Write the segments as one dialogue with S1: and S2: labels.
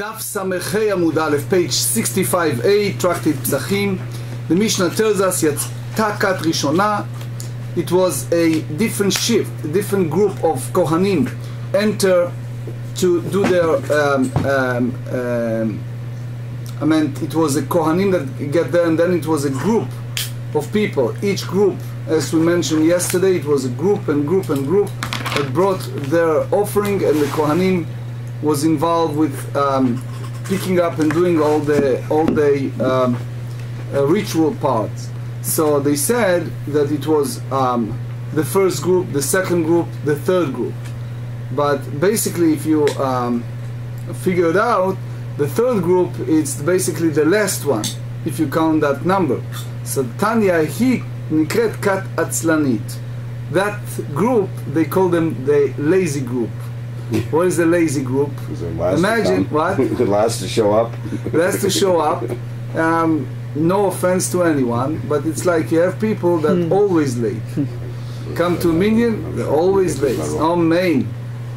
S1: דף סמכי עמוד א', page 65a, tractate פסחים. The Mishnah tells us יצאה כת ראשונה. It was a different shift, a different group of kohanim enter to do their I mean, it was a kohanim that get there, and then it was a group of people. Each group, as we mentioned yesterday, it was a group and group and group that brought their offering, and the kohanim was involved with picking up and doing all the ritual parts. So they said that it was the first group, the second group, the third group. But basically, if you figure it out, the third group is basically the last one, if you count that number. So Tanya hi nikret kat atzlanit. That group, they call them the lazy group. What is the lazy group? Imagine what?
S2: The last to show up.
S1: Last to show up. No offense to anyone, but it's like you have people that always late. Come to a minyan, they're always late. Oh, main.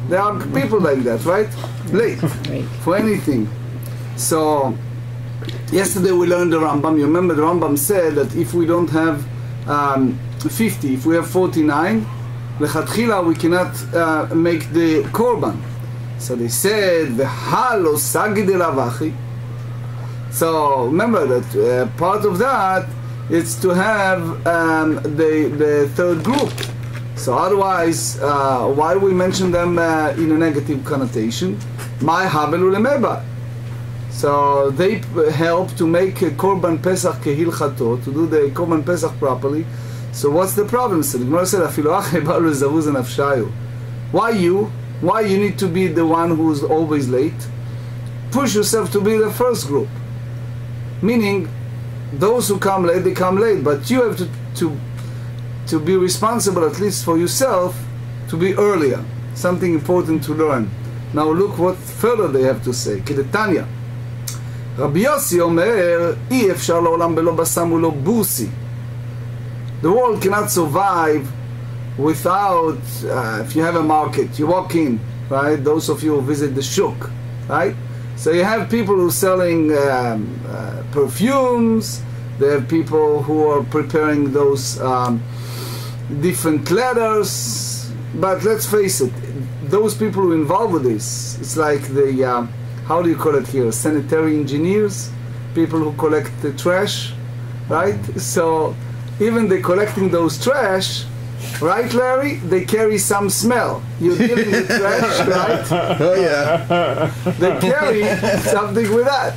S1: There are people like that, right? Late for anything. So yesterday we learned the Rambam. You remember the Rambam said that if we don't have 50, if we have 49, lechatchila we cannot make the Korban. So they said v'halo sagid elavachi. So remember that part of that is to have the third group. So otherwise, why we mention them in a negative connotation? My havelu lemeba. So they help to make a Korban Pesach kehilchato, to do the Korban Pesach properly. So what's the problem? So the Gemarrah said, "Afilu achei balu zavuz nafshayu." Why you? Why you need to be the one who's always late? Push yourself to be the first group. Meaning, those who come late, they come late, but you have to be responsible, at least for yourself, to be earlier. Something important to learn. Now look what further they have to say. Kedetanya. Rabbi Yossi omer, אי אפשר לעולם בלא בשם ולא בוסי. The world cannot survive without, if you have a market, you walk in, right? Those of you who visit the shuk, right? So you have people who are selling perfumes, they have people who are preparing those different letters, but let's face it, those people who are involved with this, it's like the, how do you call it here, sanitary engineers, people who collect the trash, right? So even they collecting those trash, right, Larry? They carry some smell. You're dealing with trash, right?
S2: Oh yeah.
S1: They carry something with that.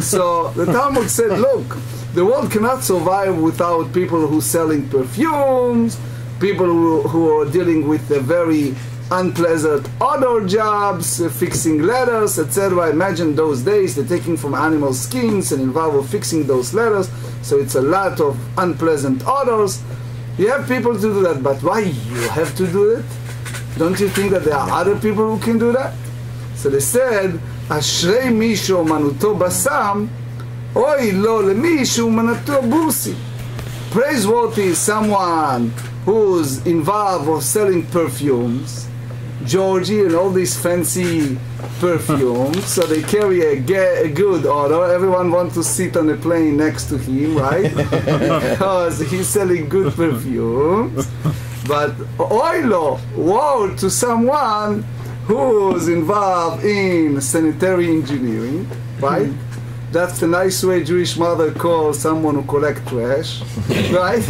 S1: So the Talmud said, look, the world cannot survive without people who are selling perfumes, people who are dealing with the very unpleasant odor jobs, fixing letters, etc. Imagine those days, they're taking from animal skins and involved with fixing those letters. So it's a lot of unpleasant odors. You have people to do that, but why you have to do it? Don't you think that there are other people who can do that? So they said, Ashrei mishu manuto basam, oi lo lemishu manuto busi. Praiseworthy is someone who's involved with selling perfumes, Georgie and all these fancy perfumes, so they carry a good odor. Everyone wants to sit on a plane next to him, right? Because he's selling good perfumes. But oilo, woe to someone who's involved in sanitary engineering, right? That's the nice way Jewish mother calls someone who collects trash, right?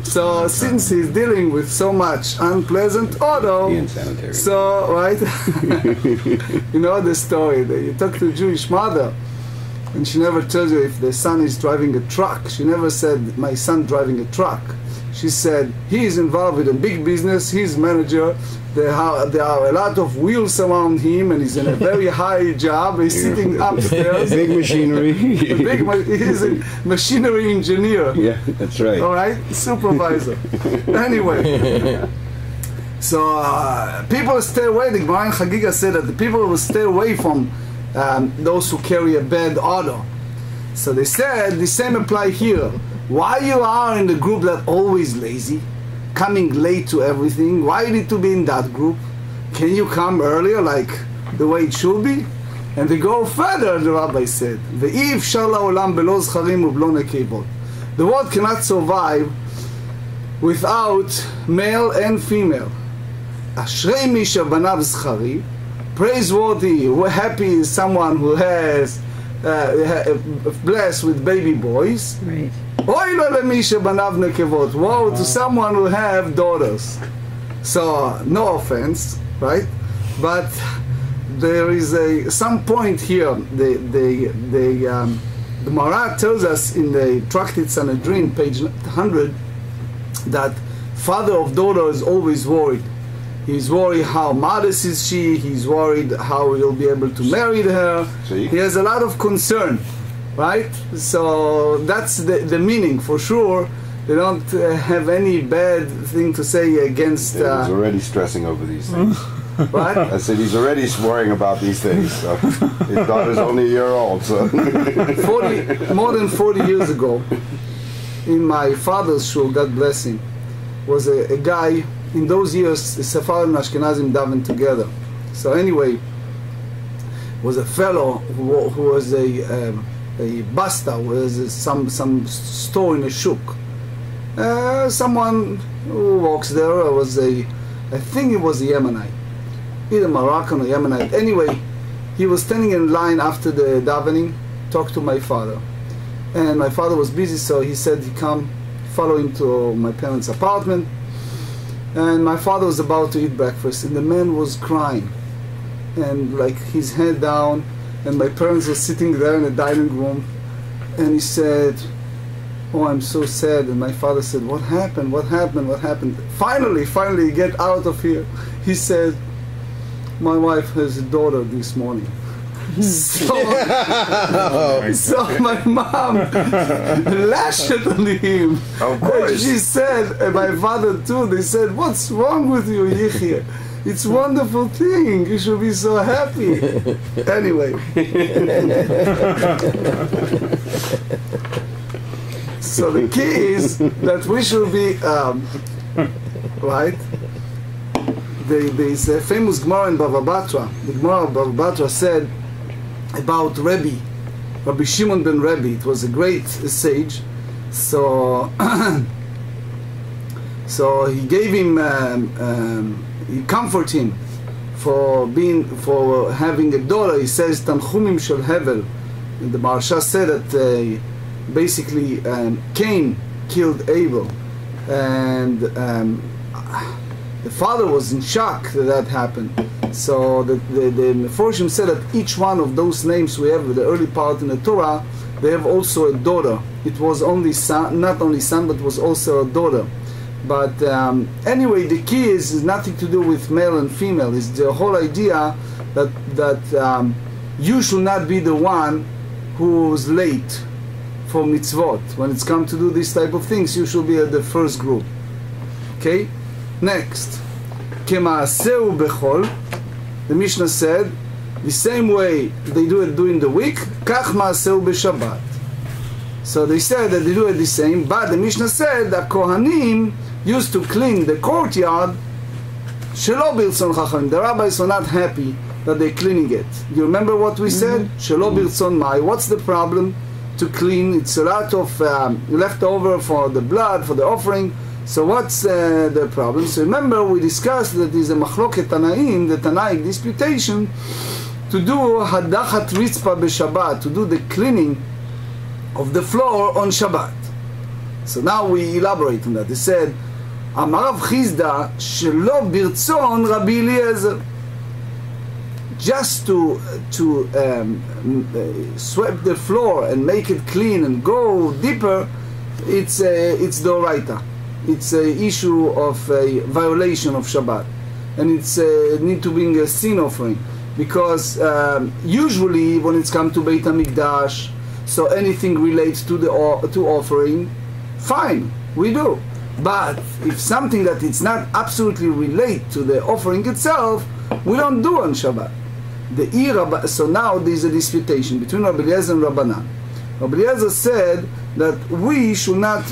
S1: So since he's dealing with so much unpleasant odor, so, right? You know the story that you talk to a Jewish mother and she never tells you if the son is driving a truck. She never said, my son driving a truck. She said, he is involved with a big business, he's manager, there are a lot of wheels around him, and he's in a very high job, he's sitting upstairs.
S2: Big machinery.
S1: He's a machinery engineer.
S2: Yeah, that's right.
S1: All right? Supervisor. Anyway. So people stay away. The Gemarrah in Chagiga said that the people will stay away from those who carry a bad odor. So they said, the same apply here. Why you are in the group that always lazy, coming late to everything? Why you need to be in that group? Can you come earlier like the way it should be? And they go further, the rabbi said, "Ve'i efshar la'olam belo zcharim u'belo nekevot." The world cannot survive without male and female. Ashrei mi shebanav zchari, praiseworthy, happy is someone who has blessed with baby boys.
S3: Right.
S1: Oy lo lemi shebanav nekevot. Woe to someone who have daughters. So no offense, right? But there is some point here. The Gemarrah tells us in the Tractate Sanhedrin, page 100, that father of daughter is always worried. He's worried how modest is she. He's worried how he'll be able to marry her.
S2: See?
S1: He has a lot of concern, right? So that's the meaning for sure. They don't have any bad thing to say against.
S2: He's already stressing over these things.
S1: Right?
S2: I said he's already worrying about these things. So his daughter's only a year old. So
S1: More than 40 years ago, in my father's shul, God bless him, was a guy. In those years, Sephardim and Ashkenazim davened together. So anyway, was a fellow who was a basta, was some store in a shuk. Someone who works there was I think it was a Yemenite, either Moroccan or Yemenite. Anyway, he was standing in line after the davening, talked to my father, and my father was busy, so he said he come follow him to my parents' apartment. And my father was about to eat breakfast, and the man was crying, and like his head down, and my parents were sitting there in the dining room, and he said, "Oh, I'm so sad." And my father said, "What happened? What happened? What happened?" Finally, get out of here. He said, "My wife has a daughter this morning." So my mom lashed on him.
S2: Of course.
S1: And she said, and my father too, they said, "What's wrong with you, Yichya? It's a wonderful thing. You should be so happy." Anyway. So the key is that we should be, right? There is a famous Gemarrah in Bava Batra. The Gemarrah of Bava Batra said about Rabbi Shimon ben Rabbi. It was a great sage. So, so he gave him, he comforted him for having a daughter. He says, "Tanchumim shel Hevel." And the Maharsha said that basically Cain killed Abel, and the father was in shock that happened. So the Meforshim said that each one of those names we have, the early part in the Torah, they have also a daughter. It was only son, not only son, but was also a daughter. But anyway, the key is nothing to do with male and female. It's the whole idea that you should not be the one who's late for mitzvot. When it's come to do these type of things, you should be at the first group. Okay? Next. Kema'aseu bechol. The Mishnah said, the same way they do it during the week, kach ma'aseu b'Shabbat. So they said that they do it the same, but the Mishnah said that Kohanim used to clean the courtyard shelo birtzon chachamim. The rabbis were not happy that they're cleaning it. You remember what we said? Shelo birtzon mai. What's the problem to clean? It's a lot of leftover for the blood, for the offering. So what's the problem? So remember we discussed that is a machloket Tanaim, the Tanaic disputation, to do hadachat ritzpa b'Shabbat, to do the cleaning of the floor on Shabbat. So now we elaborate on that. They said, Amar Rav Chizda shelo birtzon Rabbi Eliezer. Just to sweep the floor and make it clean and go deeper, it's d'oraita. It's an issue of a violation of Shabbat, and it's need to bring a sin offering, because usually when it's come to Beit HaMikdash, so anything relates to the to offering, fine, we do. But if something that it's not absolutely relate to the offering itself, we don't do on Shabbat. So now there is a disputation between Rabbi Eliezer and Rabbanan. Rabbi Eliezer said that we should not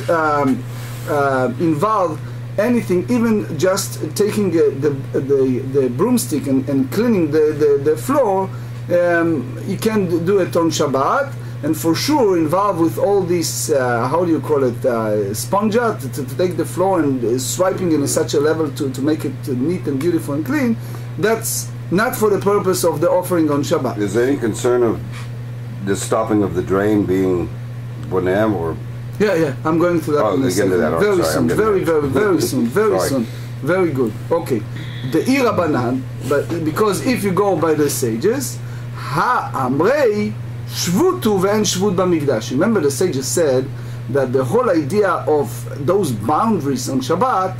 S1: involve anything, even just taking the broomstick and cleaning the floor, you can do it on Shabbat, and for sure involved with all these, how do you call it, spongia, to take the floor and swiping in such a level to make it neat and beautiful and clean. That's not for the purpose of the offering on Shabbat.
S2: Is there any concern of the stopping of the drain being bonam or?
S1: Yeah, I'm going to that in a second. Very soon, very soon, very soon. Very good. Okay. The Irabanan, but because if you go by the sages, Ha'amrei shvutu ve'en shvut b'mikdash. Remember the sages said that the whole idea of those boundaries on Shabbat,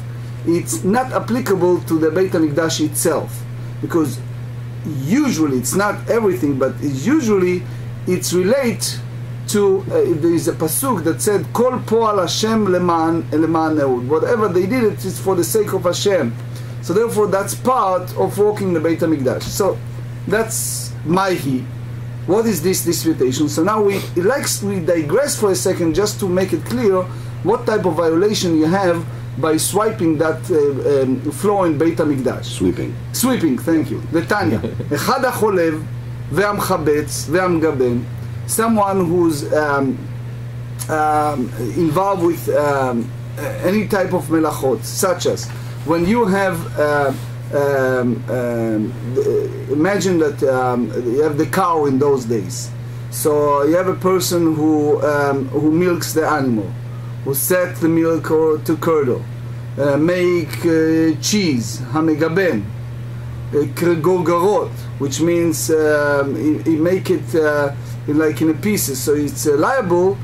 S1: it's not applicable to the Beit HaMikdash itself, because usually it's not everything, but it's relate to there is a pasuk that said Kol po'al Hashem leman ehud. Whatever they did, it is for the sake of Hashem. So therefore that's part of walking the Beit HaMikdash. So that's Maihi. What is this disputation? So now we digress for a second just to make it clear what type of violation you have by swiping that floor in Beit HaMikdash. Sweeping, thank you. The Tanya. Echad HaCholev ve'amchabetz ve'amgaben. Someone who's involved with any type of melachot, such as when you have imagine that you have the cow in those days. So you have a person who milks the animal, who set the milk to curdle, make cheese, hamegaben, gorgarot, which means he make it like in pieces. So it's liable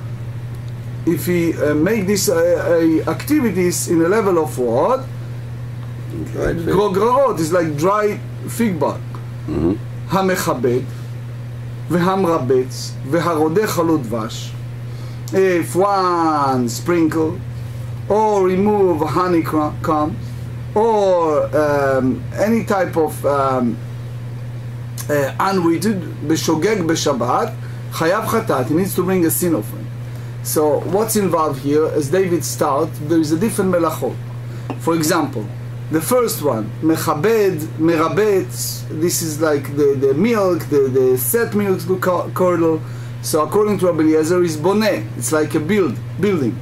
S1: if he make these activities in a level of what? Gorgarot is like dry fig bark. Hamechabed, vehamrabetz, veharodeh chalo dvash. If one sprinkle or remove honeycomb or any type of unweighted beshogeg b'Shabbat, chayav chatat, he needs to bring a sin offering. So what's involved here? As David starts, there is a different melachot. For example, the first one, mechabed, merabetz, this is like the milk, the set milk to curdle. So according to Rabbi Eliezer, is boneh. It's like a building,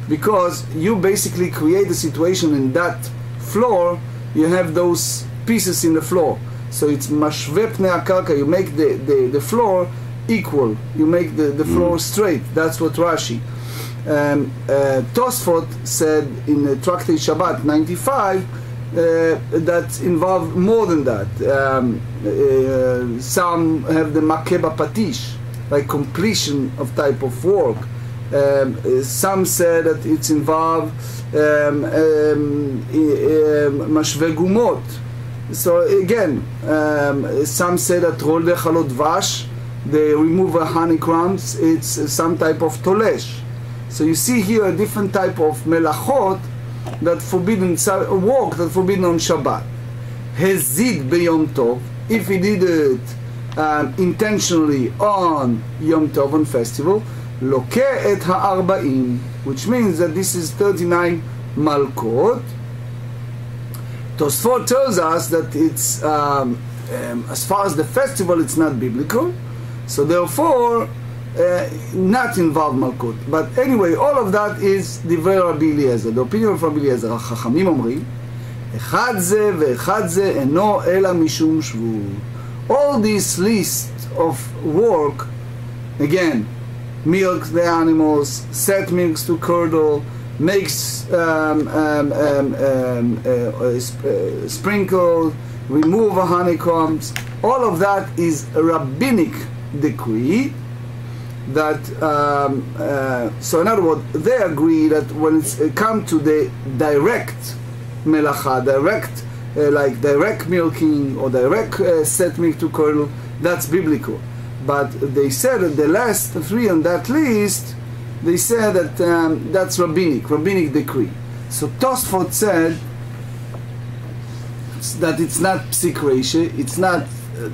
S1: because you basically create a situation in that floor. You have those pieces in the floor, so it's mashve pnei akarka. You make the floor equal. You make the floor straight. That's what Rashi. Tosfot said in the Tractate Shabbat 95 that involved more than that. Some have the makeba patish, like completion of type of work. Some say that it's involved mashve gumot. So again, some say that rol dechalot dvash, they remove honeycombs, it's some type of tolesh. So you see here a different type of melachot that forbidden, work that forbidden on Shabbat. Hezid b'Yom Tov, if he did it intentionally on Yom Tov, on festival, loke et ha'arba'im, which means that this is 39 malkot. Tosfot tells us that it's as far as the festival, it's not biblical, so therefore not involved malkut. But anyway, all of that is divrei Rabbi Eliezer, the opinion of Rabbi Eliezer. החכמים אומרים, אחד זה ואחד זה אינו אלא משום שבut. All this list of work, again, milk the animals, set milks to curdle, makes sprinkle, remove honeycombs, all of that is a rabbinic decree. That so in other words, they agree that when it's come to the direct melacha, like direct milking or direct set milk to curdle, that's biblical. But they said that the last three on that list, they said that that's rabbinic decree. So Tosfot said that it's not psik reisha, it's not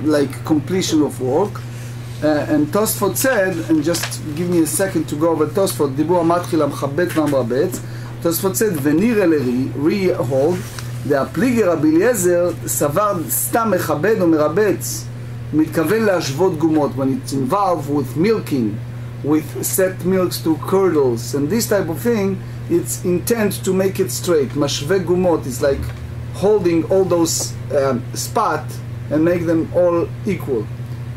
S1: like completion of work. And Tosfot said, and just give me a second to go over Tosfot, דיבור המתחיל המחבט והמרבץ, Tosfot said, ונראה לרי, hold, דהפליגי רבי אליעזר סבר סתם מכבד ומרבץ מתכוון להשוות גומות, when it's involved with milking, with set milks to curdles, and this type of thing, it's intent to make it straight. משווה גומות is like holding all those spots and make them all equal.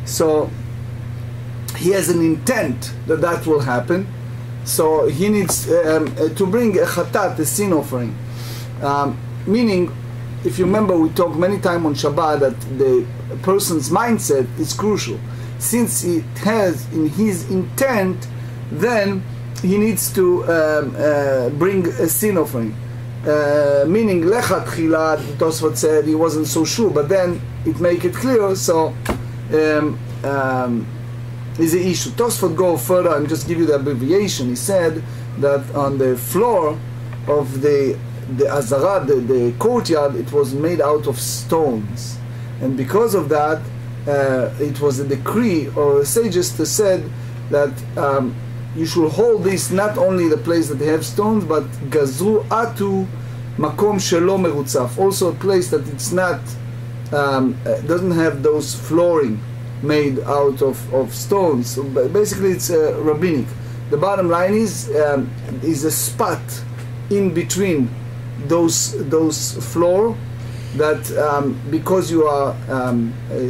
S1: So he has an intent that that will happen. So he needs to bring a chatat, a sin offering. Meaning, if you remember, we talked many times on Shabbat that the person's mindset is crucial. Since he has in his intent, then he needs to bring a sin offering. Meaning, lechat chila, Tosfot said he wasn't so sure, but then it make it clear. So is the issue. Tosfot go further and just give you the abbreviation. He said that on the floor of the Azara, the courtyard, it was made out of stones, and because of that, it was a decree or a sages said that you should hold this not only the place that they have stones, but gazru atu makom shelo merutzaf, also a place that it's not doesn't have those flooring made out of stones. So basically, it's rabbinic. The bottom line is a spot in between those floor that because you are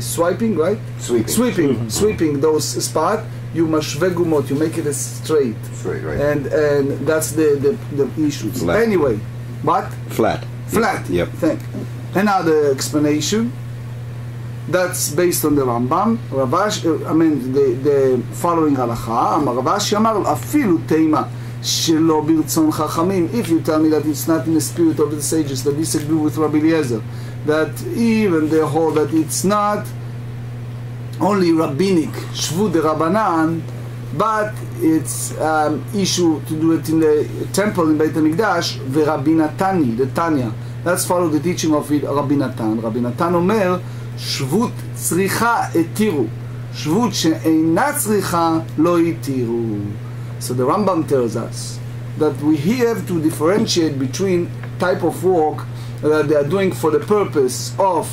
S1: swiping, right? Sweeping those spot, you mashve gumot, you make it a straight,
S2: right?
S1: And that's the issues.
S2: Flat.
S1: Anyway, what?
S2: Flat.
S1: Yep. Thank you. Another explanation. That's based on the Rambam. The following halacha. Ravashi אמר אפילו תימה שלא ברצון חכמים. If you tell me that it's not in the spirit of the sages that disagree with Rabbi Eliezer, that even they hold that it's not only rabbinic shvu de rabbanan, but it's issue to do it in the temple in Beit HaMikdash ורבי נתני, the Tanya. Let's follow the teaching of Rabbi Natan. Rabbi Natan אומר שבות צריכה התירו, שבות שאינה צריכה לא התירו. So the Rambam tells us that we have to differentiate between type of work that they are doing for the purpose of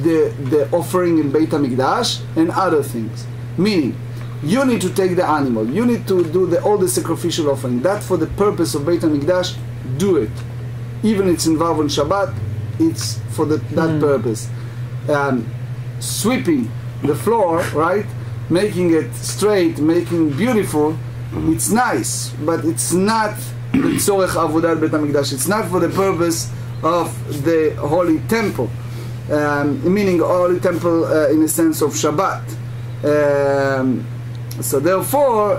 S1: the offering in Beit HaMikdash and other things. Meaning, you need to take the animal, you need to do all the sacrificial offering. That for the purpose of Beit HaMikdash, do it. Even it's involved on Shabbat, it's for that purpose. Sweeping the floor, right? Making it straight, making beautiful, it's nice, but it's not the tzorech avodat Beit HaMikdash. It's not for the purpose of the holy temple, meaning holy temple in a sense of Shabbat. So therefore,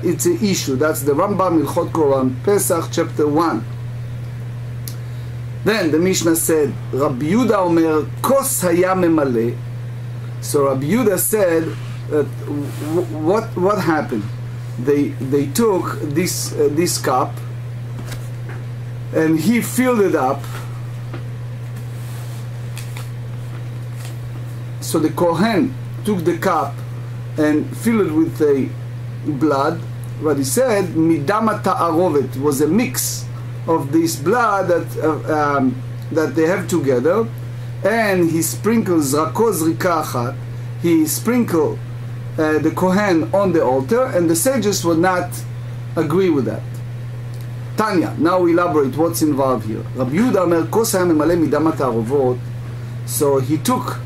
S1: it's an issue. That's the Rambam Ilchot Korban Pesach, chapter 1. Then the Mishnah said, Rabbi Yehuda Omer, Kos haya memale. So Rabbi Yehuda said, what happened? They took this cup and he filled it up. So the Kohen took the cup and filled it with the blood. What he said, midama ta'arovet, was a mix of this blood that they have together, and he sprinkles zrako zrika achat. He sprinkled the Kohen on the altar, and the sages would not agree with that. Tanya, now we elaborate what's involved here. Rabbi Yehuda Omer, kos haya memale midam ha'arovot. So he took,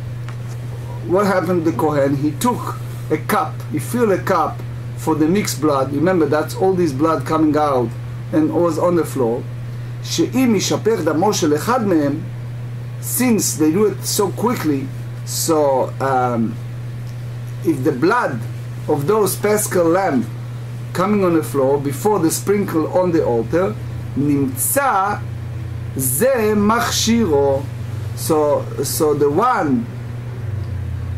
S1: what happened to the Kohen? He took a cup, he filled a cup for the mixed blood. Remember, that's all this blood coming out and was on the floor. שאם ישפך דמו של אחד מהם, since they do it so quickly, so if the blood of those Paschal lamb coming on the floor before the sprinkle on the altar, נמצא זה מכשירו. So the one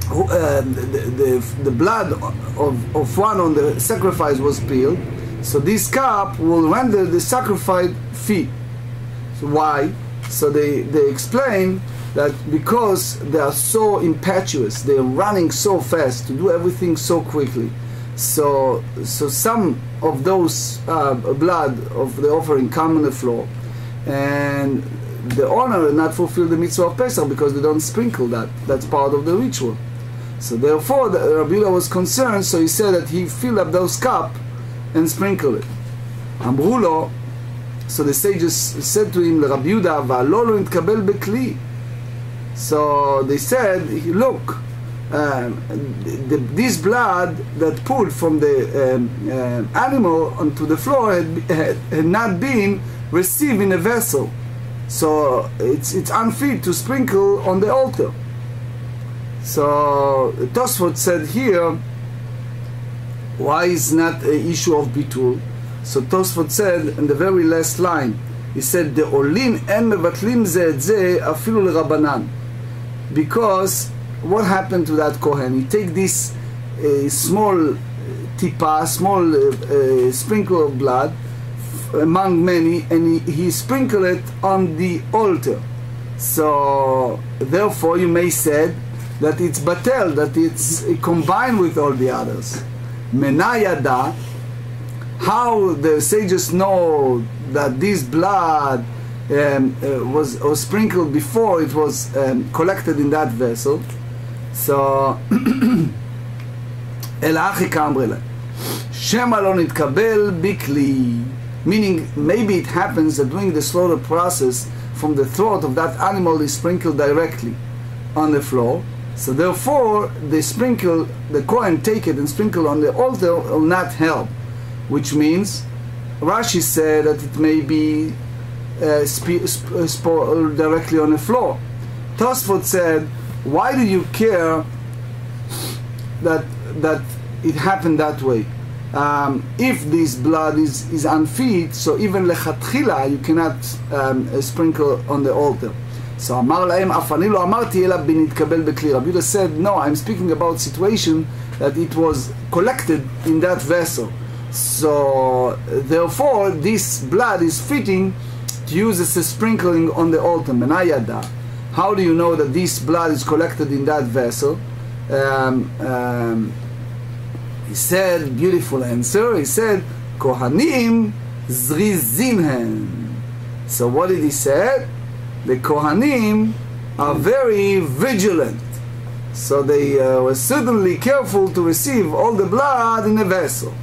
S1: who, the blood of one on the sacrifice was spilled, so this cup will render the sacrifice fee. So why? So they explain that because they are so impetuous, they are running so fast to do everything so quickly. So some of those blood of the offering come on the floor, and the owner will not fulfill the mitzvah of Pesach because they don't sprinkle that. That's part of the ritual. So therefore, Rabbi Yehuda was concerned, so he said that he filled up those cups and sprinkled it. אמרו לו, so the sages said to him, לרבי יהודה, ועלו לא נתקבל בכלי. So they said, look, this blood that poured from the animal onto the floor had not been received in a vessel. So it's unfit to sprinkle on the altar. So Tosfot said here, why is not an issue of bitul? So Tosfot said in the very last line, he said, "De'olin en mevatlim ze et ze afilu l'rabanan." Because what happened to that Kohen? He take this small tipa, small sprinkle of blood among many, and he sprinkled it on the altar. So therefore you may say that it's batel, that it's combined with all the others. Menayada, how the sages know that this blood was sprinkled before it was collected in that vessel. So El Achi Kambrele Shema lo nitkabel bikli, meaning maybe it happens that during the slaughter process from the throat of that animal is sprinkled directly on the floor. So therefore the Kohen take it and sprinkle on the altar will not help, which means Rashi said that it may be directly on the floor. Tosfot said, why do you care that it happened that way? If this blood is unfit, so even lechatchila you cannot sprinkle on the altar. So Amar lahem afani lo amarti ela b'nitkabel bekli. Rabbi Yehuda said, no, I'm speaking about situation that it was collected in that vessel. So therefore this blood is fitting to use as a sprinkling on the altar. Menayada, how do you know that this blood is collected in that vessel? He said, beautiful answer, he said, Kohanim zrizimhen. So what did he say? The Kohanim are very vigilant. So they were certainly careful to receive all the blood in a vessel.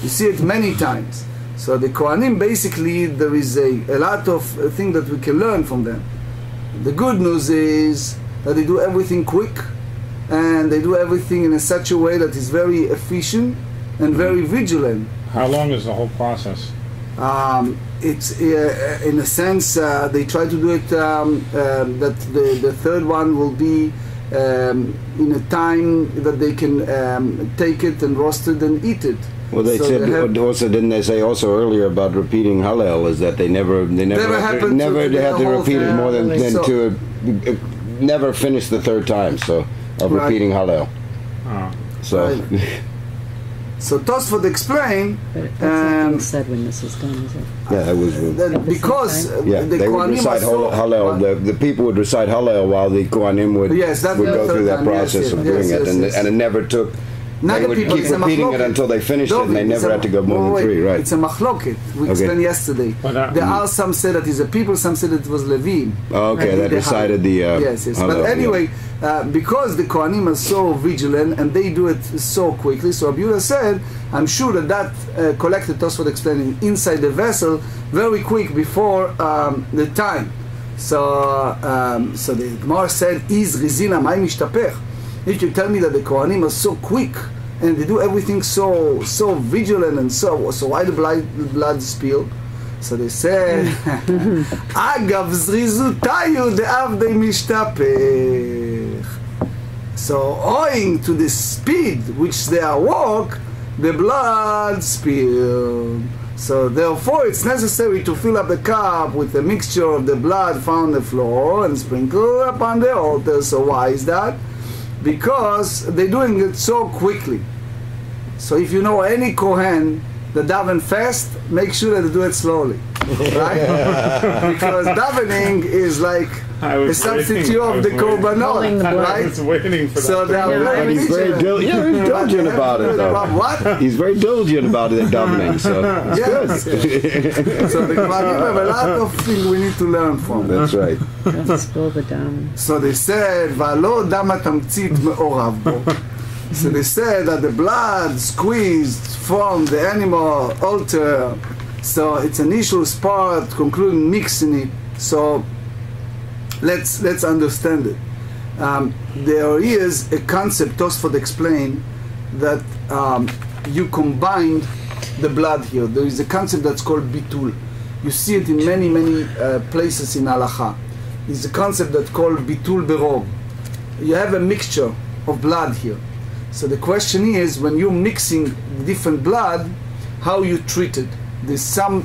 S1: You see it many times. So the Kohanim, basically, there is a lot of things that we can learn from them. The good news is that they do everything quick, and they do everything in such a way that is very efficient and very vigilant.
S3: How long is the whole process?
S1: It's in a sense they try to do it that the third one will be in a time that they can take it and roast it and eat it.
S4: Well, they
S1: So
S4: said
S1: they have-
S4: also, didn't they say also earlier about repeating Hallel, is that they never
S1: happened to do
S4: had
S1: the
S4: to
S1: whole
S4: repeat it
S1: thing.
S4: more than
S1: So-
S4: to never finish the third time, so of
S1: Right.
S4: repeating Hallel.
S3: Oh.
S4: So
S1: Right. So Tosfot explained
S5: But that's not being said when this is done, is it?
S4: yeah, that was
S1: that
S5: At the
S1: because
S5: same
S4: yeah.
S1: the
S4: They would
S1: Kohanim
S4: recite
S1: are so-
S4: Hallel. The people would recite Hallel while the Kohanim would
S1: Yes, that
S4: would
S1: was
S4: go
S1: the
S4: through
S1: third
S4: that
S1: time. Yes,
S4: process
S1: yes,
S4: of
S1: yes,
S4: doing
S1: yes,
S4: it,
S1: yes.
S4: and it never took.
S1: Not
S4: They
S1: the
S4: would
S1: people,
S4: keep
S1: it's a
S4: repeating it
S1: machloket.
S4: until they finished it, and they
S1: It's
S4: never
S1: a-
S4: had to go more
S1: wait,
S4: than three, right?
S1: It's a machloket. We explained yesterday.
S3: But,
S1: There are some said that it's a people, some said it was Levim.
S4: Oh, okay,
S1: Right.
S4: that
S1: They
S4: recited the
S1: yes.
S4: Hallel,
S1: But
S4: yeah.
S1: anyway, because the Kohanim are so vigilant and they do it so quickly, so Rabbi Yehuda said, I'm sure that collected Tosfot explaining inside the vessel very quick before the time. So the Gemarrah said, "Is rizina may mishtapech?" If you tell me that the Kohanim are so quick and they do everything so vigilant and so why the blood spill? So they said, "Agav zrizutayu de'avdei mishtapech." So owing to the speed which they are walk, the blood spilled. So therefore it's necessary to fill up the cup with a mixture of the blood found on the floor and sprinkle upon the altar. So why is that? Because they're doing it so quickly. So if you know any Kohen that daven fast, make sure that they do it slowly. Right? Because davening is like
S3: I
S1: a
S3: was
S1: substitute
S3: waiting- I
S1: of the
S3: was waiting-
S1: korbanot,
S5: the blood.
S3: I
S1: right?
S3: was waiting for
S1: So
S3: that.
S1: they are
S5: Yeah,
S1: very
S4: And he's very
S1: vigilant.
S4: he's diligent about it, though.
S1: What?
S4: He's very diligent about it at davening, so it's
S1: Yes.
S4: good.
S1: So the Gemarrah have a lot of things we need to learn from.
S4: That's right.
S5: Don't spill the dam.
S1: So they said, "V'alo dam התמצית מעורב בו." So they said that the blood squeezed from the animal altar, so it's an initial part, concluding mixing it. So let's understand it. There is a concept Tosfot explained that you combined the blood here. There is a concept that's called bitul. You see it in many places in halacha. It's a concept that's called bitul berov. You have a mixture of blood here. So the question is, when you're mixing different blood, how you treat it. There's some,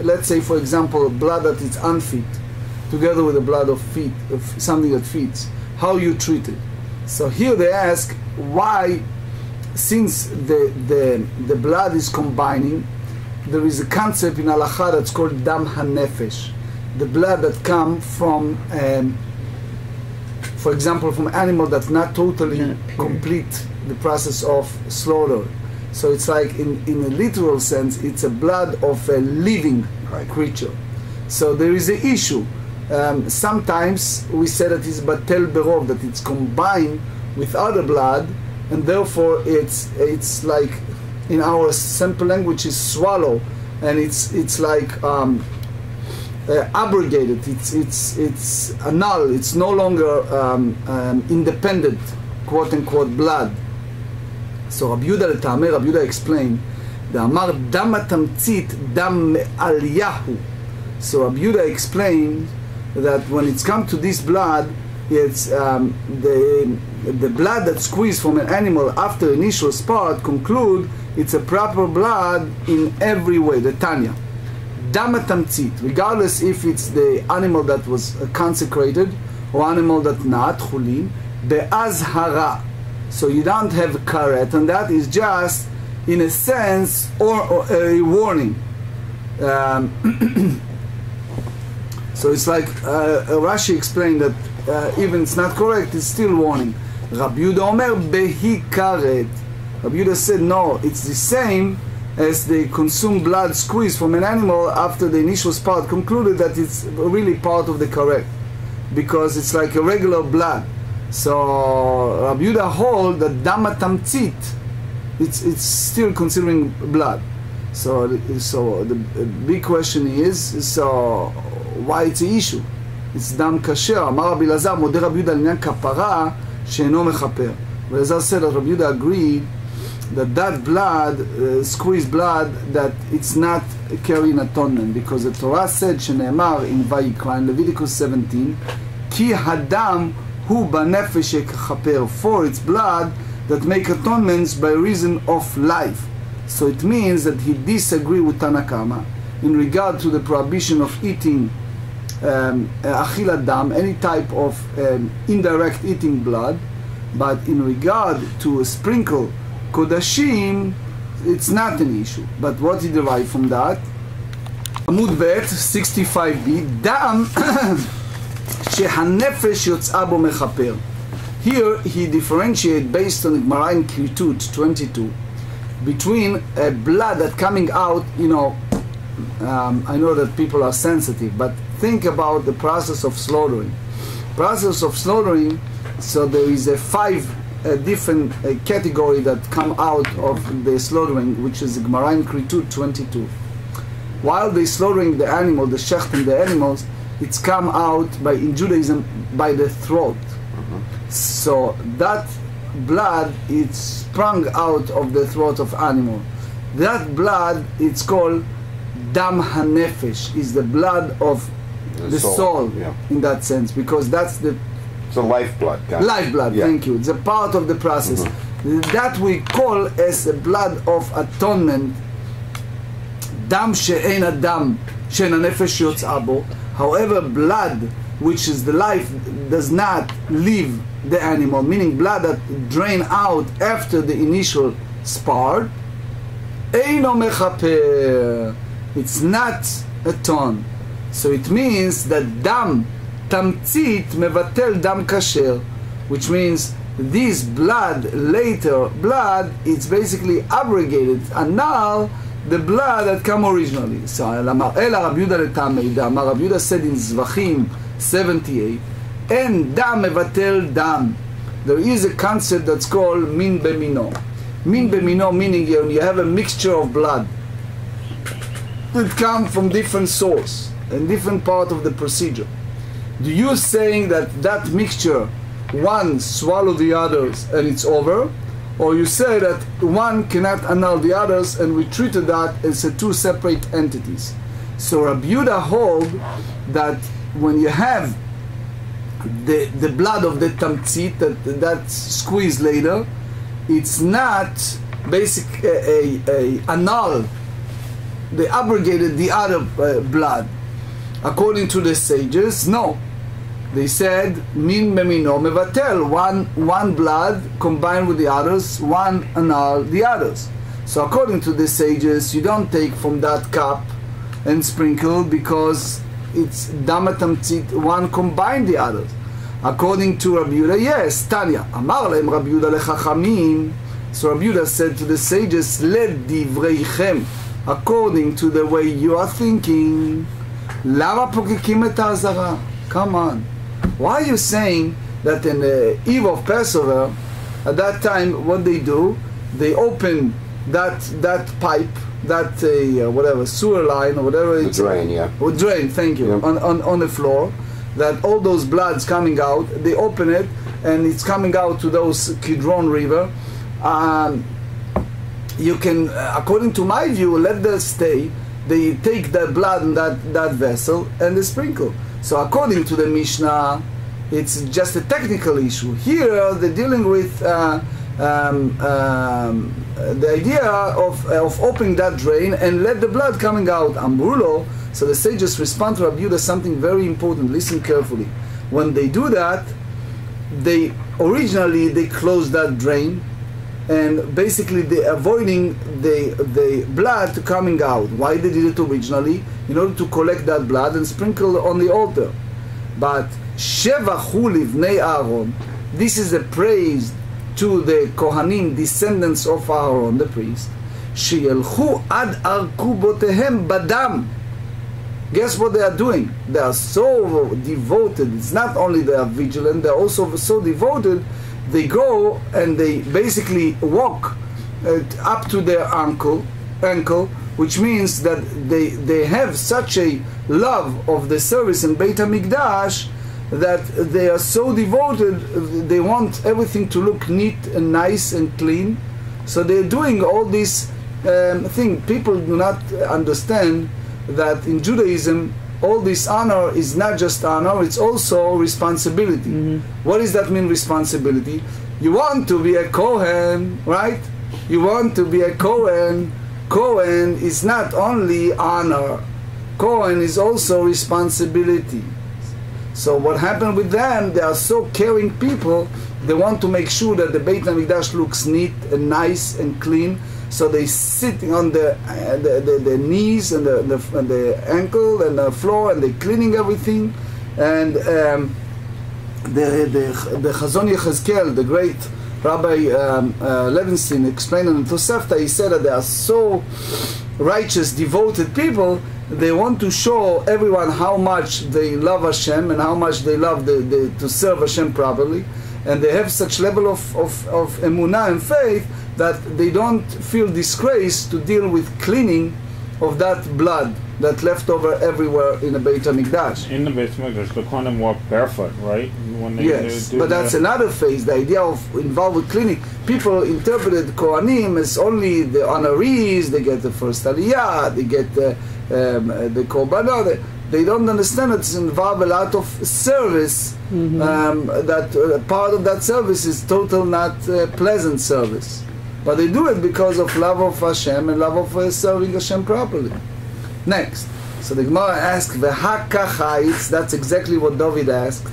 S1: let's say for example, blood that is unfit, together with the blood of feet, of something that fits. How you treat it. So here they ask why, since the blood is combining, there is a concept in halacha that's called dam hanefesh, the blood that comes from, for example, from animal that's not totally
S5: Not pure.
S1: complete the process of slaughter. So it's like, in a literal sense, it's a blood of a living creature. So there is an issue. Sometimes we say that it's batel berov, that it's combined with other blood, and therefore it's like, in our simple language, is swallow, and it's like abrogated. It's annulled. It's no longer independent, quote unquote, blood. So Rabbi Yehuda explained, "Amar dam hatamtzit dam me'alyahu." So Rabbi Yehuda explained that when it's come to this blood, it's the blood that squeezed from an animal after initial spart conclude it's a proper blood in every way. The Tanya, dam hatamtzit, regardless if it's the animal that was consecrated or animal that not chulin, be'azhara. So you don't have karet, and that is just, in a sense, or a warning. So it's like Rashi explained that even it's not correct, it's still warning. Rabbi Yehuda Omer behi karet. Rabbi Yehuda said no, it's the same as the consumed blood squeezed from an animal after the initial spart concluded that it's really part of the karet, because it's like a regular blood. So Rabbi Yehuda hold that dam hatamtzit, it's still considering blood. So the big question is, so why it's an issue? It's dam kasher. Amar Rabbi Elazar modeh Rabbi Yehuda לעניין כפרה שאינו מכפר. Elazar said that Rabbi Yehuda agreed that blood, squeezed blood, that it's not carrying atonement, because the Torah said, שנאמר in ויקרא, in Leviticus 17, כי הדם hu banefesh yekachaper, for its blood that make atonements by reason of life. So it means that he disagreed with Tanakama in regard to the prohibition of eating achil adam, any type of indirect eating blood, but in regard to a sprinkle kodashim, it's not an issue. But what he derived from that? Amud Bet 65b, dam שהנפש יוצאה בו מכפר. Here he differentiates based on the Gemarrah in Étude 22 between a blood that coming out, I know that people are sensitive, but think about the process of slaughtering. Process of slaughtering, so there is a 5 different category that come out of the slaughtering, which is the Gemarrah in Étude 22. While they slaughtering the animal, the shechting the animals, it's come out in Judaism by the throat. So that blood, it's sprung out of the throat of animal. That blood, it's called dam hanefesh, is the blood of the soul,
S2: yeah.
S1: in that sense, because that's the
S2: It's a lifeblood. Kind of.
S1: lifeblood.
S2: Yeah.
S1: Thank you. It's a part of the process. That we call as a blood of atonement. Dam she'en adam she'en hanefesh yotz'a bo. However, blood, which is the life, does not leave the animal, meaning blood that drain out after the initial spart, eino mechaper, it's not atoned. So it means that dam תמצית מבטל דם כשר, which means this blood, later blood, it's basically abrogated, annul the blood that come originally. So, אלא רבי יהודה לטעמי דם, רבי יהודה said in זבחים 78, אין דם מבטל דם. There is a concept that's called min bemino. Min bemino meaning you have a mixture of blood that come from different source and different part of the procedure. Do you saying that that mixture one swallow the others and it's over, or you say that one cannot annul the others and we treated that as two separate entities? So Rabbi Yehuda hold that when you have the blood of the tamtzit that's squeezed later, it's not basic annul, they abrogated the other blood. According to the sages, no. They said min memino mevatel, one blood combined with the others, one annul the others. So according to the sages, you don't take from that cup and sprinkle because it's damatamtzit, one combined the others. According to Rabbi Yehuda, yes, Tanya, Amar lehem Rabbi Yehuda lechachamim. So Rabbi Yehuda said to the sages, Led divreichem, according to the way you are thinking, lama pokikim et ha'azara? Come on. Why are you saying that in the eve of Passover, at that time, what they do, they open that pipe, that whatever, sewer line or whatever it's...
S2: drain, yeah.
S1: Or drain, thank you,
S2: Yeah.
S1: on the floor, that all those bloods coming out, they open it, and it's coming out to those Kidron River. You can, according to my view, let that stay. They take that blood in that vessel and they sprinkle. So according to the Mishnah, it's just a technical issue. Here they're dealing with the idea of opening that drain and let the blood coming out. Amrulo. So the sages respond to Rabbi Yehuda something very important. Listen carefully. When they do that, they originally close that drain, and basically they're avoiding the blood to coming out. Why they did it originally? In order to collect that blood and sprinkle on the altar. But Shevachu livnei Aaron, this is a praise to the Kohanim, descendants of Aaron, the priest. Sheyelchu ad arkubotehem badam. Guess what they are doing? They are so devoted. It's not only they are vigilant, they're also so devoted. They go and they basically walk up to their ankle, which means that they have such a love of the service in Beit HaMikdash that they are so devoted, they want everything to look neat and nice and clean. So they're doing all these things. People do not understand that in Judaism, all this honor is not just honor, it's also responsibility. Mm-hmm. What does that mean, responsibility? You want to be a Kohen, right? You want to be a Kohen. Kohen is not only honor. Kohen is also responsibility. So what happened with them, they are so caring people, they want to make sure that the Beit HaMikdash looks neat and nice and clean. So they sit on the knees and the ankle and the floor, and they cleaning everything. And the Chazon Yechezkel, the great Rabbi Levinstein, explained in Tosefta, he said that they are so righteous, devoted people. They want to show everyone how much they love Hashem and how much they love to serve Hashem properly. And they have such level of emunah and faith that they don't feel disgraced to deal with cleaning of that blood that left over everywhere in the Beit HaMikdash.
S3: In the Beit HaMikdash, the Kohanim walk barefoot, right? When
S1: yes, but that's another phase, the idea of involved with cleaning. People interpreted Kohanim as only the honorees, they get the first aliyah, they get the korbanah. They don't understand that it's involved a lot of service, that part of that service is total not pleasant service. But they do it because of love of Hashem and love of serving Hashem properly. Next. So the Gemara asks, V'hakachayitz, that's exactly what David asked.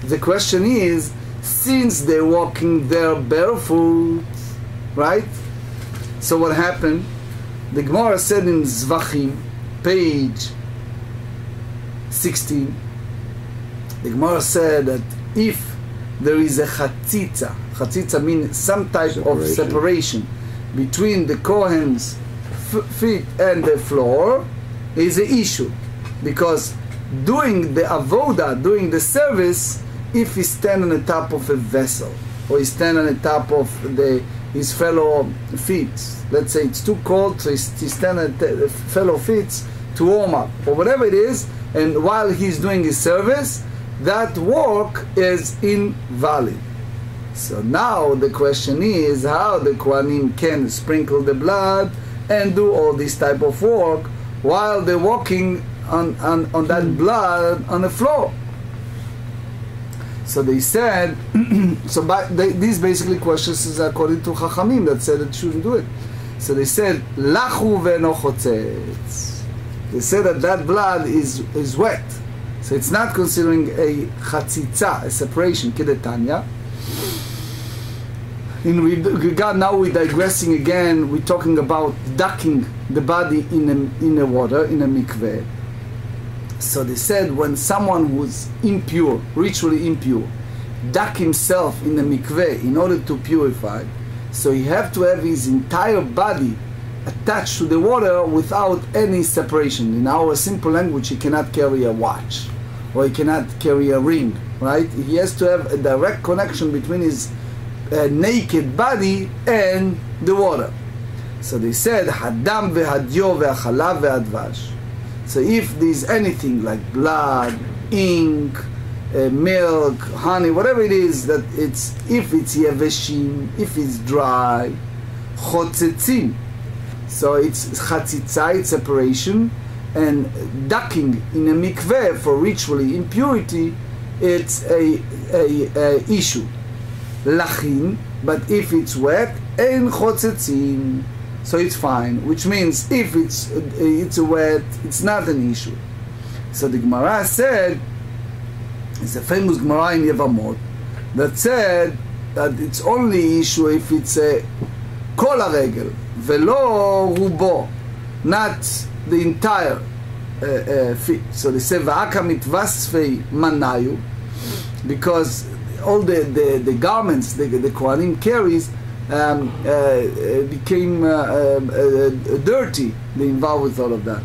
S1: The question is, since they're walking there barefoot, right? So what happened? The Gemara said in Zvachim, page 16, The Gemarrah said that if there is a chatzitza means some type of separation between the Kohen's feet and the floor, is an issue. Because doing the avoda, doing the service, if he stand on the top of a vessel, or he stand on the top of his fellow feet, let's say it's too cold, so he stand on the fellow feet to warm up, or whatever it is, and while he's doing his service, that work is invalid. So now the question is how the Kohanim can sprinkle the blood and do all this type of work while they're walking on that blood on the floor. So they said, these basically questions is according to Chachamim that said that shouldn't do it. So they said, Lachu ve'eno chotzetz. They said that blood is wet. So it's not considering a chatzitza, a separation, kedetanya. In regard, now we're digressing again, we're talking about ducking the body in the water, in a mikveh. So they said when someone who's impure, ritually impure, duck himself in the mikveh in order to purify, so he have to have his entire body attached to the water without any separation. In our simple language, he cannot carry a watch, or he cannot carry a ring, right? He has to have a direct connection between his naked body and the water. So they said, Hadam ve'hadyo ve'achalav ve'advash. So if there's anything like blood, ink, milk, honey, whatever it is, that if it's yeveshim, if it's dry, chotzetzim. So it's chatzitza, it's separation, and ducking in a mikveh for ritually impurity, it's a issue. Lachin, but if it's wet, ein chotzetzim. So it's fine, which means if it's wet, it's not an issue. So the Gemarrah said, it's a famous Gemarrah in Yevamot, that said that it's only issue if it's a kol haregel, velo rubo, not the entire feet. So they say va'aka mitvasfei manayu, because all the garments the Kohanim carries became dirty. They involved with all of that,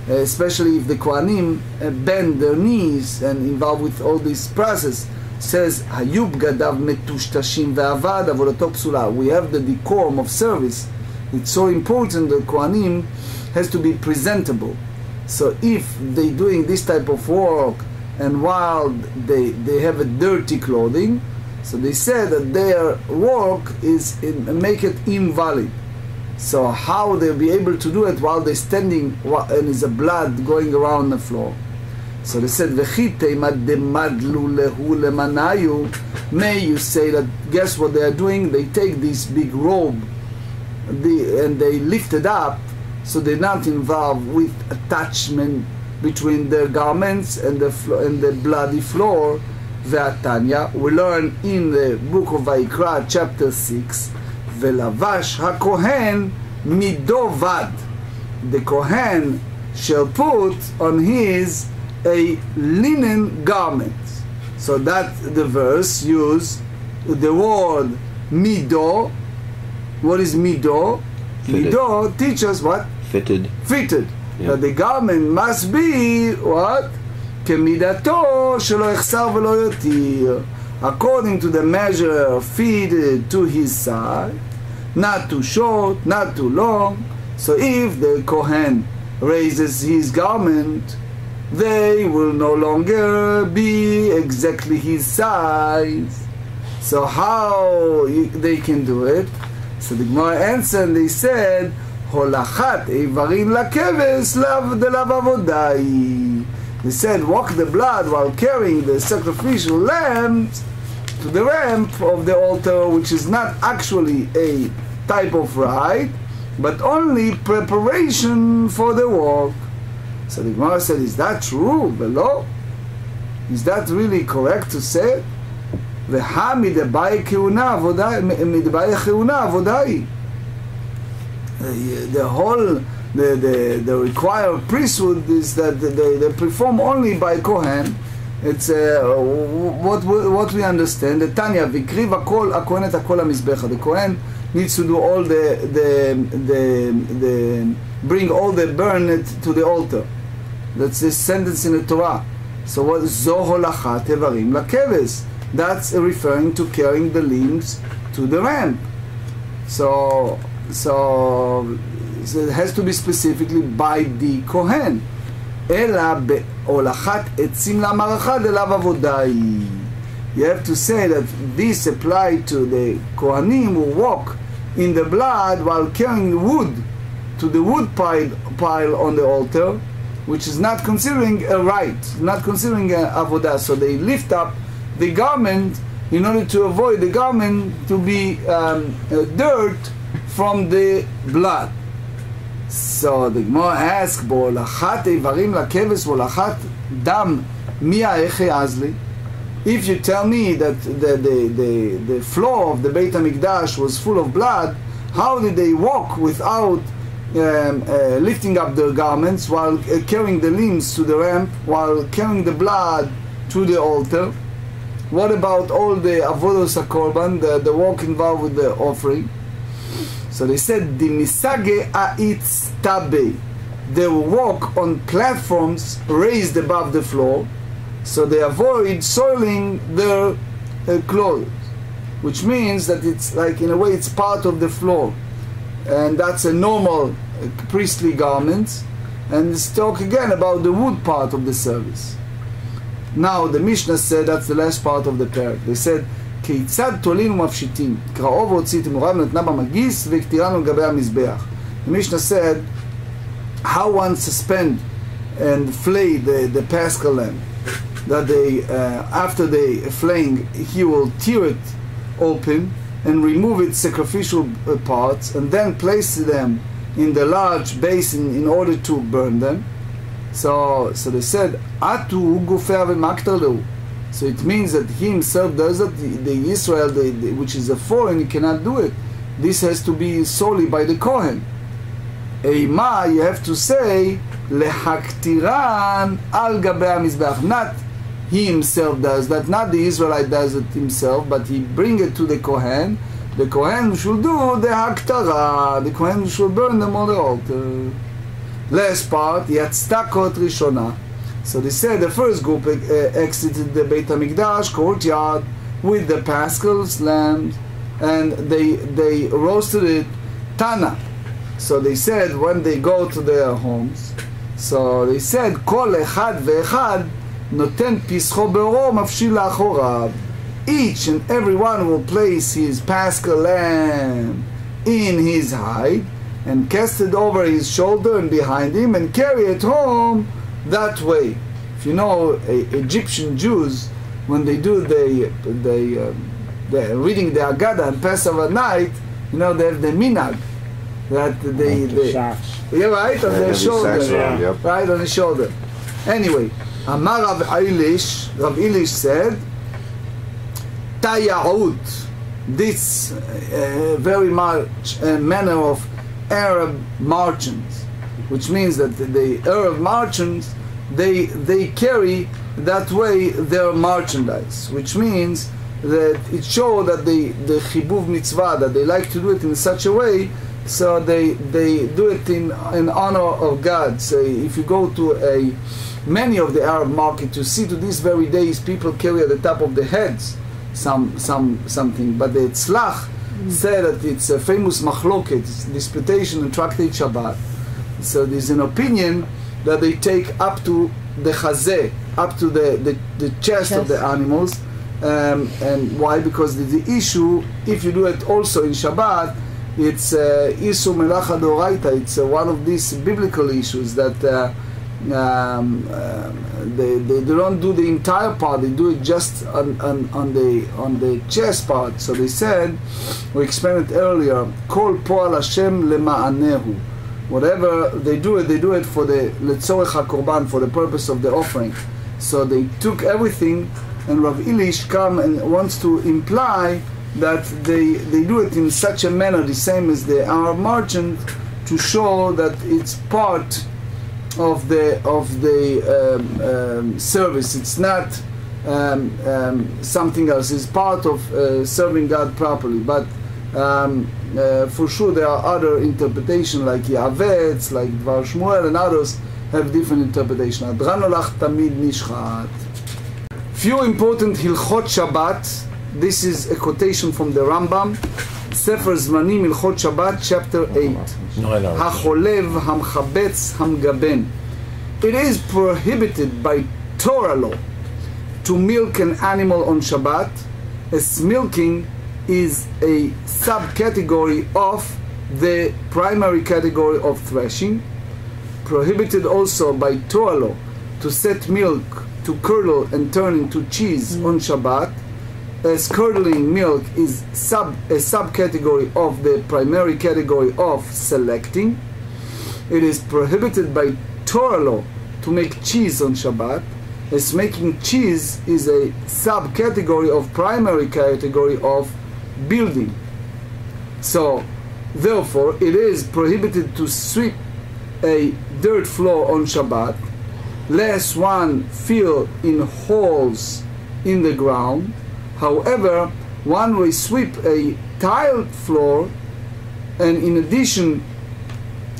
S1: especially if the Kohanim bend their knees and involved with all this process. Says Hayub gadav metushtashim ve'avad avodato psula. We have the decorum of service. It's so important. The Kohanim has to be presentable. So if they doing this type of work and while they have a dirty clothing, so they said that their work make it invalid. So how they'll be able to do it while they're standing and is a blood going around the floor? So they said, may you say that, guess what they are doing? They take this big robe and they lift it up, so they're not involved with attachment between their garments and the bloody floor. Ve'atanya, we learn in the book of Vaikra, chapter 6, Ve'lavash ha-kohen midovad. The kohen shall put on his a linen garment. So that the verse use the word mido. What is mido?
S4: Fitted.
S1: Mido teaches what?
S4: Fitted.
S1: Fitted.
S4: Yeah.
S1: That the garment must be what? כמידתו שלא יחסר ולא יותיר, according to the measure fitted to his side, not too short, not too long. So if the Kohen raises his garment, they will no longer be exactly his size. So how they can do it? So the Gemarrah answered, and they said, הולכת איברים לכבש דלאו עבודה היא. They said, walk the blood while carrying the sacrificial lambs to the ramp of the altar, which is not actually a type of rite, but only preparation for the walk. So the Gemarrah said, is that true? Below? Is that really correct to say? והא מדבעי כהונה עבודה היא. The whole the required priesthood is that they perform only by Kohen, It's what we understand. The Tanya Vikriv Akol Akohen et Akol HaMizbecha. The Kohen needs to do all the bring all the burn it to the altar. That's this sentence in the Torah. So what Zo Holachat Evarim Lakeves? That's referring to carrying the limbs to the ramp. So it has to be specifically by the Kohen. אלא בהולכת עצים למערכה דלאו עבודה היא. You have to say that this applied to the Kohanim who walk in the blood while carrying wood to the wood pile on the altar, which is not considering a rite, not considering a avodah. So they lift up the garment in order to avoid the garment to be dirt from the blood. So the Gemara asks, "B'olachat eivarim lakeves v'olachat dam mi ha'eche azli?" If you tell me that the floor of the Beit HaMikdash was full of blood, how did they walk without lifting up their garments while carrying the limbs to the ramp, while carrying the blood to the altar? What about all the avodos hakorban, the walk involved with the offering? So they said, "Dimisage a'itz tabe." They will walk on platforms raised above the floor, so they avoid soiling their clothes, which means that it's like, in a way, it's part of the floor, and that's a normal priestly garment. And let's talk again about the wood part of the service. Now the Mishnah said, that's the last part of the parak. They said, כיצד תולין ומפשיטים, קראו והוציא תמורה ונתנה במגיס והקטירן על גבי המזבח. The Mishnah said how one suspend and flay the paschal lamb, that they after they flaying he will tear it open and remove its sacrificial parts and then place them in the large basin in order to burn them. So they said atu gufea v'maktar lehu. So it means that he himself does it. The Israel, which is a foreign, he cannot do it. This has to be solely by the Kohen. Eima, you have to say lehaktiran al gabe hamizbeach. Not he himself does that. Not the Israelite does it himself, but he bring it to the Kohen. The Kohen should do the haktara. The Kohen should burn them on the altar. Last part, yatztakot rishona. So they said the first group exited the Beit HaMikdash courtyard with the paschal lambs, and they roasted it tana. So they said when they go to their homes, so they said kol echad ve'echad noten pischo be'oro mafshil la'achorav. Each and every one will place his paschal lamb in his hide and cast it over his shoulder and behind him and carry it home that way. If you know Egyptian Jews, when they do the reading the Agada and Passover night, you know they have the minag that they yeah, right on their shoulder, right on the shoulder. Anyway, Amar Rav Eilish said, Tayaut, this very much manner of Arab merchants, which means that the Arab merchants they carry that way their merchandise, which means that it shows that the chibuv mitzvah, that they like to do it in such a way, so they do it in honor of God. So if you go to many of the Arab market, you see to these very days people carry at the top of the heads something, but the Tzlach said that it's a famous machloket, it's disputation in Tractate Shabbat. So there's an opinion that they take up to the chazeh, up to the chest of the animals, and why? Because the issue, if you do it also in Shabbat, it's isu melacha doraita. It's one of these biblical issues that they don't do the entire part; they do it just on the chest part. So they said, we explained it earlier. Kol po'al Hashem lema'anehu. Whatever they do it for the letzorech hakorban, for the purpose of the offering. So they took everything, and Rav Eilish come and wants to imply that they do it in such a manner, the same as the Arab merchant, to show that it's part of the service. It's not something else. It's part of serving God properly. But for sure there are other interpretations like Yavetz, like Dvar Shmuel, and others have different interpretation. Adran olach tamid nishchat. Few important Hilchot Shabbat. This is a quotation from the Rambam, Sefer Zmanim Hilchot Shabbat, chapter 8. Hacholev hamchabetz hamgaben. It is prohibited by Torah law to milk an animal on Shabbat, as milking is a subcategory of the primary category of threshing. Prohibited also by Torah law to set milk to curdle and turn into cheese on Shabbat, as curdling milk is a subcategory of the primary category of selecting. It is prohibited by Torah law to make cheese on Shabbat, as making cheese is a subcategory of primary category of building. So therefore it is prohibited to sweep a dirt floor on Shabbat, lest one fill in holes in the ground. However, one may sweep a tiled floor, and in addition,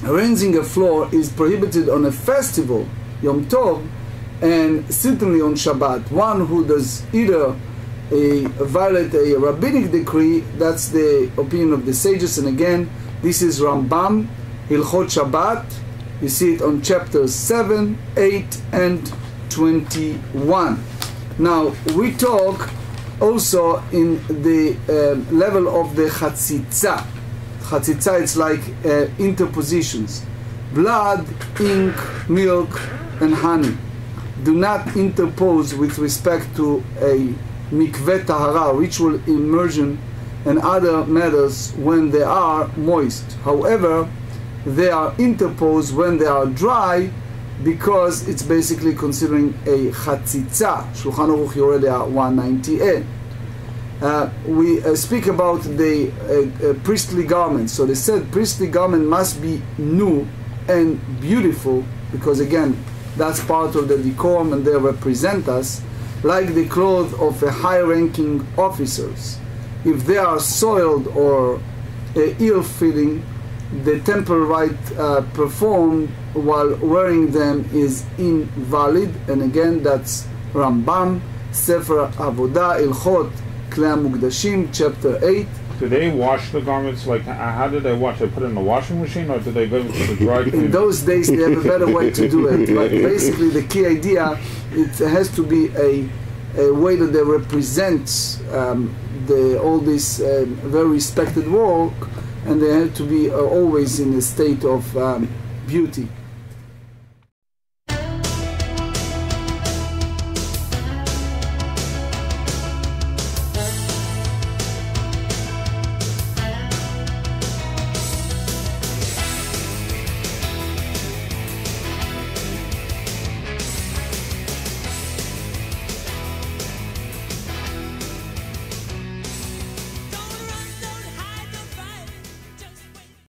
S1: rinsing a floor is prohibited on a festival, Yom Tov, and certainly on Shabbat. One who does either violate a rabbinic decree, that's the opinion of the sages, and again, this is Rambam, Hilchot Shabbat. You see it on chapters 7, 8, and 21. Now, we talk also in the level of the chatzitza. Chatzitza, it's like interpositions. Blood, ink, milk, and honey. Do not interpose with respect to a mikveh tahara, ritual immersion, and other matters when they are moist. However, they are interposed when they are dry, because it's basically considering a chatzitza. Shulchan Aruch Yorelia 198. We speak about the priestly garments. So they said priestly garment must be new and beautiful, because again, that's part of the decorum and they represent us, like the clothes of a high-ranking officers. If they are soiled or ill-fitting, the temple rite performed while wearing them is invalid. And again, that's Rambam, Sefer Avodah, Ilchot Klei HaMukdashim, chapter 8.
S3: Do they wash the garments? Like, how do they wash? They put it in the washing machine, or do they go to the dry cleaner?
S1: In those days, they have a better way to do it. But basically, the key idea, it has to be a way that they represent all this very respected work, and they have to be always in a state of beauty.